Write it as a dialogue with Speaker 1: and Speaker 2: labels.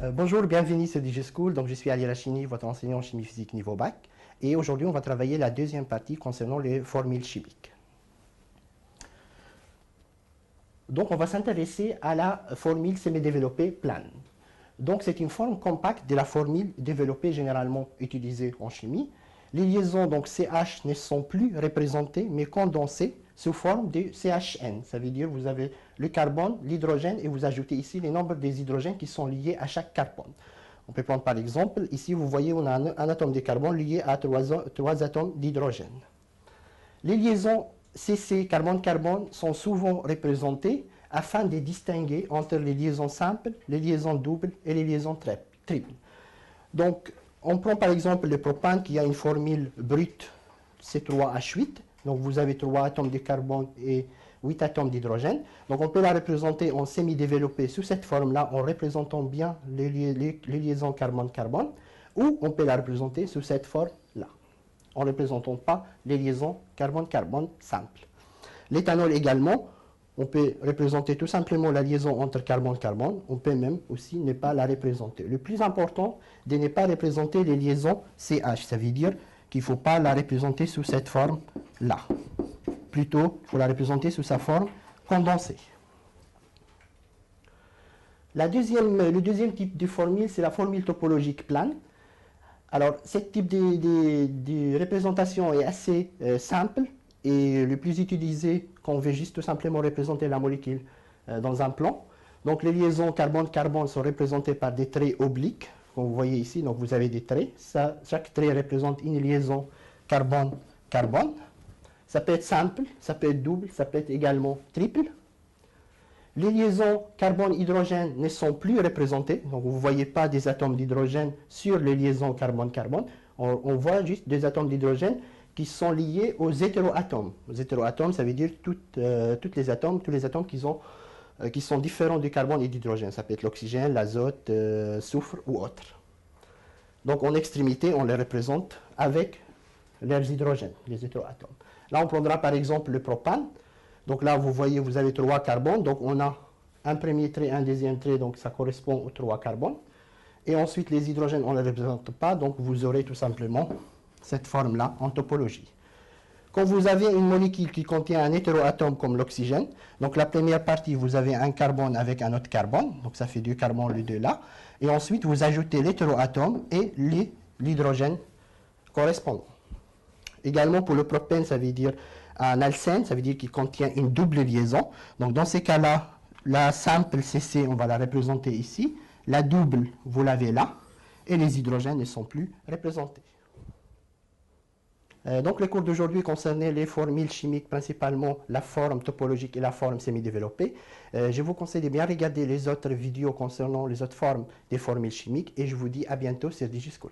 Speaker 1: Bonjour, bienvenue sur DigiSchool. Donc, je suis Ali Rachini, votre enseignant en chimie physique niveau bac. Et aujourd'hui, on va travailler la deuxième partie concernant les formules chimiques. Donc, on va s'intéresser à la formule semi-développée plane. Donc, c'est une forme compacte de la formule développée généralement utilisée en chimie. Les liaisons donc CH ne sont plus représentées mais condensées sous forme de CHN. Ça veut dire que vous avez le carbone, l'hydrogène et vous ajoutez ici les nombres des hydrogènes qui sont liés à chaque carbone. On peut prendre par exemple, ici vous voyez on a un atome de carbone lié à trois atomes d'hydrogène. Les liaisons CC carbone-carbone sont souvent représentées afin de distinguer entre les liaisons simples, les liaisons doubles et les liaisons triples. Donc, on prend par exemple le propane qui a une formule brute C3H8. Donc, vous avez 3 atomes de carbone et 8 atomes d'hydrogène. Donc, on peut la représenter en semi-développé sous cette forme-là en représentant bien les liaisons carbone-carbone. Ou on peut la représenter sous cette forme-là en ne représentant pas les liaisons carbone-carbone simples. L'éthanol également, on peut représenter tout simplement la liaison entre carbone-carbone. On peut même aussi ne pas la représenter. Le plus important, de ne pas représenter les liaisons CH. Ça veut dire qu'il ne faut pas la représenter sous cette forme-là. Plutôt, il faut la représenter sous sa forme condensée. Le deuxième type de formule, c'est la formule topologique plane. Alors, ce type de représentation est assez simple et le plus utilisé quand on veut juste tout simplement représenter la molécule dans un plan. Donc, les liaisons carbone-carbone sont représentées par des traits obliques, comme vous voyez ici. Donc, vous avez des traits. Chaque trait représente une liaison carbone-carbone. Ça peut être simple, ça peut être double, ça peut être également triple. Les liaisons carbone-hydrogène ne sont plus représentées, donc vous ne voyez pas des atomes d'hydrogène sur les liaisons carbone-carbone. On voit juste des atomes d'hydrogène qui sont liés aux hétéroatomes. Les hétéroatomes, ça veut dire tous les atomes qui sont différents du carbone et d'hydrogène. Ça peut être l'oxygène, l'azote, soufre ou autre. Donc en extrémité, on les représente avec leurs hydrogènes, les hétéroatomes. Là, on prendra par exemple le propane. Donc là, vous voyez, vous avez 3 carbones. Donc on a un premier trait, un deuxième trait, donc ça correspond aux 3 carbones. Et ensuite, les hydrogènes, on ne les représente pas, donc vous aurez tout simplement cette forme-là en topologie. Quand vous avez une molécule qui contient un hétéroatome comme l'oxygène, donc la première partie, vous avez un carbone avec un autre carbone, donc ça fait 2 carbones, les deux là. Et ensuite, vous ajoutez l'hétéroatome et l'hydrogène correspondant. Également, pour le propène, ça veut dire un alcène, ça veut dire qu'il contient une double liaison. Donc, dans ces cas-là, la simple CC, on va la représenter ici. La double, vous l'avez là. Et les hydrogènes ne sont plus représentés. Donc, le cours d'aujourd'hui concernait les formules chimiques, principalement la forme topologique et la forme semi-développée. Je vous conseille de bien regarder les autres vidéos concernant les autres formes des formules chimiques. Et je vous dis à bientôt sur DigiSchool.